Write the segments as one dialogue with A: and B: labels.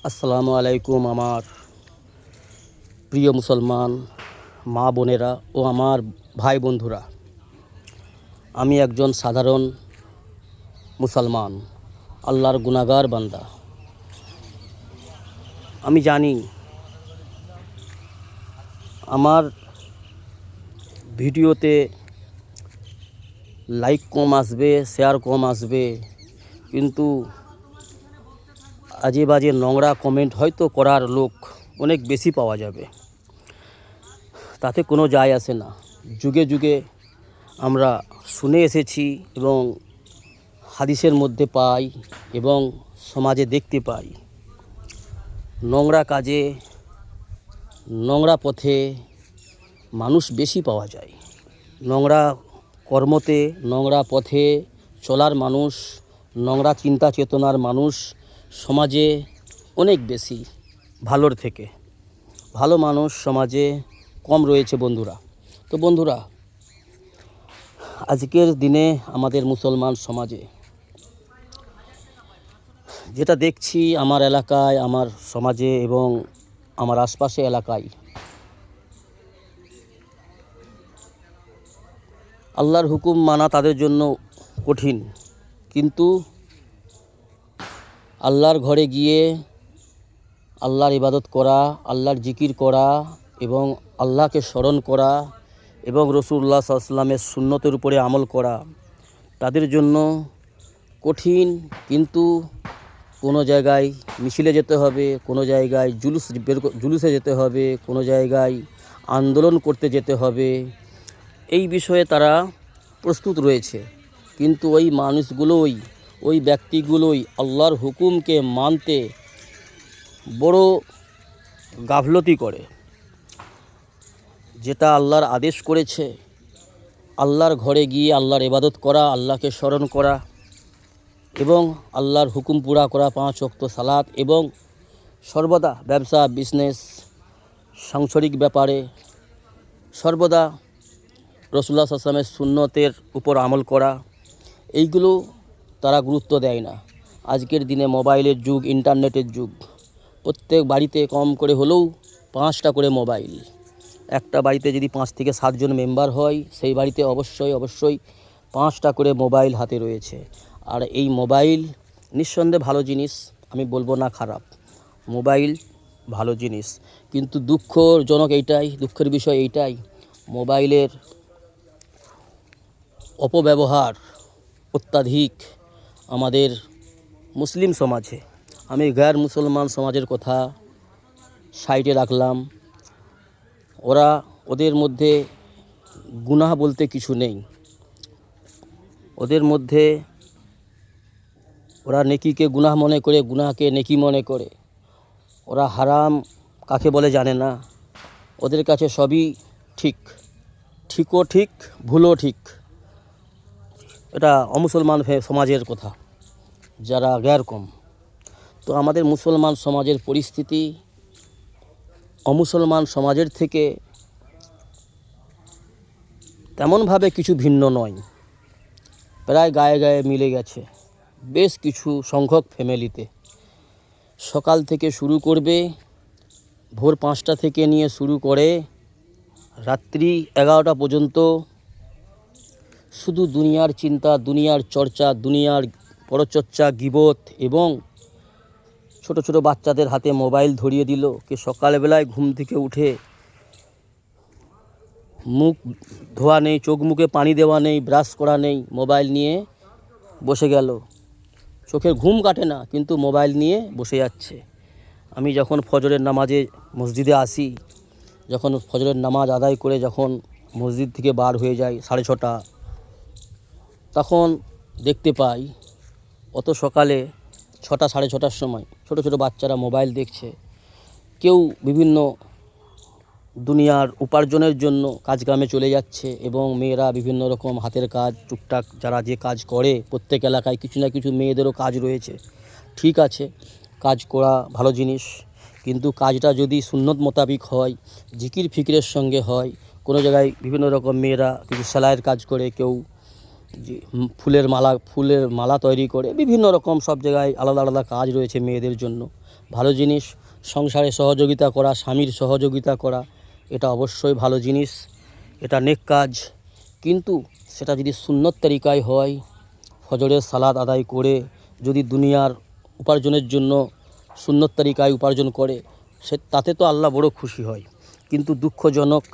A: আসসালামু আলাইকুম আমার প্রিয় মুসলমান মা বোনেরা ও আমার ভাই বন্ধুরা। আমি একজন সাধারণ মুসলমান, আল্লাহর গুনাহগার বান্দা। আমি জানি আমার ভিডিওতে লাইক কম আসবে, শেয়ার কম আসবে, কিন্তু আজে বাজে নোংরা কমেন্ট হয়তো করার লোক অনেক বেশি পাওয়া যাবে। তাতে কোনো যায় আসে না। যুগে যুগে আমরা শুনে এসেছি এবং হাদিসের মধ্যে পাই এবং সমাজে দেখতে পাই, নোংরা কাজে, নোংরা পথে মানুষ বেশি পাওয়া যায়। নোংরা কর্মতে, নোংরা পথে চলার মানুষ, নোংরা চিন্তা চেতনার মানুষ সমাজে অনেক বেশি ভালোর থেকে। ভালো মানুষ সমাজে কম রয়েছে বন্ধুরা। তো বন্ধুরা, আজকের দিনে আমাদের মুসলমান সমাজে যেটা দেখছি, আমার এলাকায়, আমার সমাজে এবং আমার আশপাশে এলাকায়, আল্লাহর হুকুম মানা তাদের জন্য কঠিন, কিন্তু আল্লাহর ঘরে গিয়ে আল্লাহর ইবাদত করা, আল্লাহর জিকির করা এবং আল্লাহকে স্মরণ করা এবং রাসূলুল্লাহ সাল্লাল্লাহু আলাইহি ওয়াসাল্লামের সুন্নতের উপরে আমল করা তাদের জন্য কঠিন। কিন্তু কোনো জায়গায় মিছিলে যেতে হবে, কোনো জায়গায় জুলুসে যেতে হবে, কোনো জায়গায় আন্দোলন করতে যেতে হবে, এই বিষয়ে তারা প্রস্তুত রয়েছে। কিন্তু ওই মানুষগুলোই, ওই ব্যক্তিগুলোই আল্লাহর হুকুমকে মানতে বড় গাফলতি করে। যেটা আল্লাহর আদেশ করেছে, আল্লাহর ঘরে গিয়ে আল্লাহর ইবাদত করা, আল্লাহকে স্মরণ করা এবং আল্লাহর হুকুম পুরা করা, 5 ওয়াক্ত সালাত, এবং সর্বদা ব্যবসা, বিজনেস, সাংসারিক ব্যাপারে সর্বদা রাসূলুল্লাহ সাল্লাল্লাহু আলাইহি ওয়াসাল্লামের সুন্নতের উপর আমল করা, এইগুলো তারা গুরুত্ব দেয় না। আজকের দিনে মোবাইলের যুগ, ইন্টারনেটের যুগ। প্রত্যেক বাড়িতে কম করে হলেও 5টা করে মোবাইল। একটা বাড়িতে যদি 5 থেকে 7 জন মেম্বার হয়, সেই বাড়িতে অবশ্যই 5টা করে মোবাইল হাতে রয়েছে। আর এই মোবাইল নিঃসন্দেহে ভালো জিনিস, আমি বলবো না খারাপ, মোবাইল ভালো জিনিস। কিন্তু দুঃখের বিষয় এইটাই, মোবাইলের অপব্যবহার অত্যাধিক আমাদের মুসলিম সমাজে। আমি গায়ের মুসলমান সমাজের কথা সাইডে রাখলাম। ওদের মধ্যে গুনাহ বলতে কিছু নেই। ওদের মধ্যে ওরা নেকিকে গুনাহ মনে করে, গুনাহকে নেকি মনে করে। ওরা হারাম কাকে বলে জানে না। ওদের কাছে সবই ঠিক, ঠিকও ঠিক, ভুলও ঠিক। এটা অমুসলমান সমাজের কথা, যারা গ্যার কম। তো আমাদের মুসলমান সমাজের পরিস্থিতি অমুসলমান সমাজের থেকে তেমনভাবে কিছু ভিন্ন নয়, প্রায় গায়ে গায়ে মিলে গেছে বেশ কিছু সংখ্যক ফ্যামিলিতে। সকাল থেকে শুরু করবে, ভোর 5টা থেকে নিয়ে শুরু করে রাত্রি 11টা পর্যন্ত শুধু দুনিয়ার চিন্তা, দুনিয়ার চর্চা, দুনিয়ার পরচর্চা, গীবত, এবং ছোট ছোট বাচ্চাদের হাতে মোবাইল ধরিয়ে দিল। কে সকালবেলায় ঘুম থেকে উঠে মুখ ধোয়া নেই, চোখ মুখে পানি দেওয়া নেই, ব্রাশ করা নেই, মোবাইল নিয়ে বসে গেল। চোখের ঘুম কাটে না, কিন্তু মোবাইল নিয়ে বসে যাচ্ছে। আমি যখন ফজরের নামাজে মসজিদে আসি, যখন ফজরের নামাজ আদায় করে যখন মসজিদ থেকে বার হয়ে যাই 6:30, তখন দেখতে পাই অত সকালে 6টা 6:30টার সময় ছোট ছোট বাচ্চারা মোবাইল দেখছে। কেউ বিভিন্ন দুনিয়ার উপার্জনের জন্য কাজকামে চলে যাচ্ছে, এবং মেয়েরা বিভিন্ন রকম হাতের কাজ, টুকটাক যারা যে কাজ করে, প্রত্যেক এলাকায় কিছু না কিছু মেয়েদেরও কাজ রয়েছে। ঠিক আছে, কাজ করা ভালো জিনিস, কিন্তু কাজটা যদি সুন্নত মোতাবিক হয়, জিকির ফিকিরের সঙ্গে হয়। কোনো জায়গায় বিভিন্ন রকম মেয়েরা কিছু সেলাইয়ের কাজ করে, কেউ ফুলের মালা তৈরি করে বিভিন্ন রকম সব জায়গায় আলাদা আলাদা কাজ রয়েছে মেয়েদের জন্য। ভালো জিনিস। সংসারে সহযোগিতা করা, স্বামীর সহযোগিতা করা, এটা অবশ্যই ভালো জিনিস, এটা নেক কাজ। কিন্তু সেটা যদি সুন্নত তরিকায় হয়, ফজরের সালাত আদায় করে যদি দুনিয়ার উপার্জনের জন্য সুন্নত তরিকায় উপার্জন করে, তাতে তো আল্লাহ বড় খুশি হয়। কিন্তু দুঃখজনক,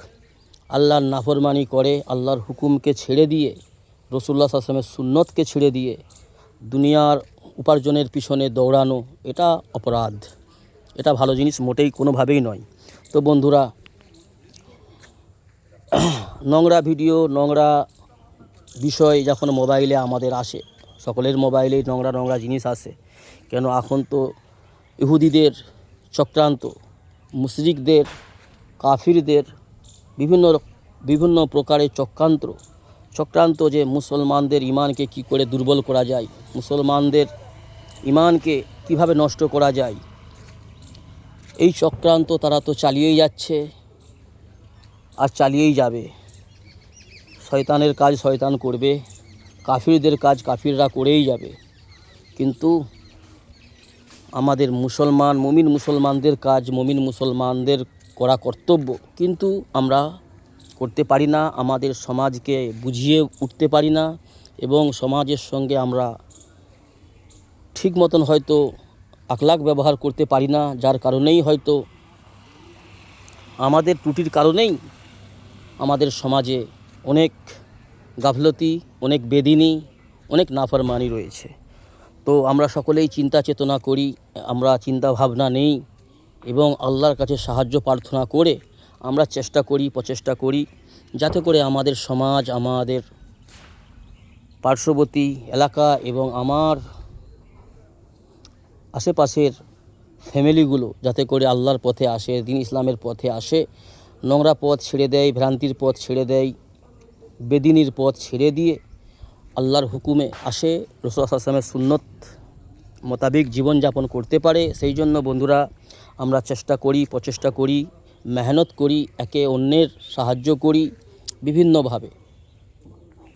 A: আল্লাহর নাফরমানি করে, আল্লাহর হুকুমকে ছেড়ে দিয়ে, রাসূলুল্লাহ সাল্লাল্লাহু আলাইহি ওয়াসাল্লামের সুন্নতকে ছেড়ে দিয়ে দুনিয়ার উপার্জনের পিছনে দৌড়ানো, এটা অপরাধ। এটা ভালো জিনিস মোটেই কোনোভাবেই নয়। তো বন্ধুরা, নোংরা ভিডিও, নোংরা বিষয় যখন মোবাইলে আমাদের আসে, সকলের মোবাইলেই নোংরা নোংরা জিনিস আসে, কেন এখন তো ইহুদিদের চক্রান্ত, মুশরিকদের, কাফিরদের বিভিন্ন প্রকারের চক্রান্ত যে মুসলমানদের ইমানকে কি করে দুর্বল করা যায়, মুসলমানদের ইমানকে কিভাবে নষ্ট করা যায়, এই চক্রান্ত তারা তো চালিয়েই যাচ্ছে আর চালিয়েই যাবে। শয়তানের কাজ শয়তান করবে, কাফিরদের কাজ কাফিররা করেই যাবে। কিন্তু আমাদের মুমিন মুসলমানদের কাজ মুমিন মুসলমানদের করা কর্তব্য, কিন্তু আমরা করতে পারি না, আমাদের সমাজকে বুঝিয়ে উঠতে পারি না, এবং সমাজের সঙ্গে আমরা ঠিক মতন হয়তো আখলাক ব্যবহার করতে পারি না, যার কারণেই হয়তো আমাদের ত্রুটির কারণেই আমাদের সমাজে অনেক গাফলতি, অনেক বেদিনী, অনেক নাফরমানি রয়েছে। তো আমরা সকলেই চিন্তা চেতনা করি, আমরা চিন্তা ভাবনা নেই, এবং আল্লাহর কাছে সাহায্য প্রার্থনা করে আমরা প্রচেষ্টা করি যাতে করে আমাদের সমাজ, আমাদের পার্শ্ববর্তী এলাকা এবং আমার আশেপাশের ফ্যামিলিগুলো যাতে করে আল্লাহর পথে আসে, দ্বীন ইসলামের পথে আসে, নোংরা পথ ছেড়ে দেয়, ভ্রান্তির পথ ছেড়ে দেয়, বেদিনীর পথ ছেড়ে দিয়ে আল্লাহর হুকুমে আসে, রাসূলুল্লাহ সাল্লাল্লাহু আলাইহি ওয়াসাল্লামের সুন্নত মোতাবেক জীবনযাপন করতে পারে। সেই জন্য বন্ধুরা, আমরা প্রচেষ্টা করি, মেহনত করি, একে অন্যের সাহায্য করি, বিভিন্নভাবে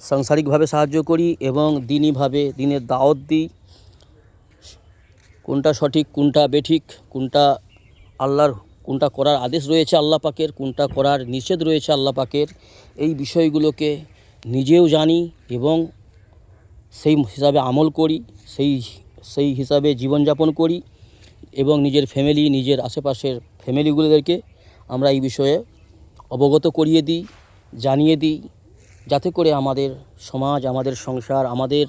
A: সাংসারিকভাবে সাহায্য করি এবং দিনীভাবে দিনের দাওয়াত দিই। কোনটা সঠিক, কোনটা বেঠিক, কোনটা করার আদেশ রয়েছে আল্লাহ পাকের, কোনটা করার নিষেধ রয়েছে আল্লাহ পাকের, এই বিষয়গুলোকে নিজেও জানি এবং সেই হিসাবে আমল করি, সেই হিসাবে জীবনযাপন করি, এবং নিজের ফ্যামিলি, নিজের আশেপাশের ফ্যামিলিগুলোদেরকে আমরা এই বিষয়ে অবগত করিয়ে দিই, জানিয়ে দিই, যাতে করে আমাদের সমাজ, আমাদের সংসার, আমাদের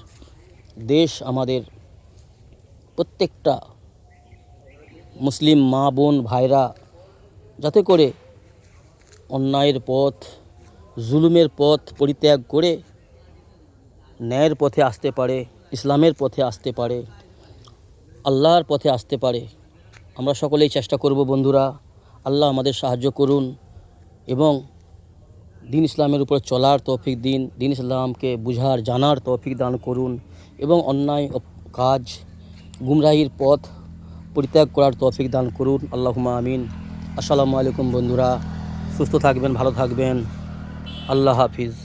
A: দেশ, আমাদের প্রত্যেকটা মুসলিম মা বোন ভাইরা যাতে করে অন্যায়ের পথ, জুলুমের পথ পরিত্যাগ করে ন্যায়ের পথে আসতে পারে, ইসলামের পথে আসতে পারে, আল্লাহর পথে আসতে পারে। আমরা সকলেই চেষ্টা করব বন্ধুরা। আল্লাহ আমাদের সাহায্য করুন এবং দ্বীন ইসলামের উপর চলার তৌফিক দিন, দ্বীন ইসলামকে বুঝার জানার তৌফিক দান করুন, এবং অন্যায় কাজ, গুমরাহির পথ পরিত্যাগ করার তৌফিক দান করুন। আল্লাহুম্মা আমিন। আসসালামু আলাইকুম বন্ধুরা, সুস্থ থাকবেন, ভালো থাকবেন, আল্লাহ হাফিজ।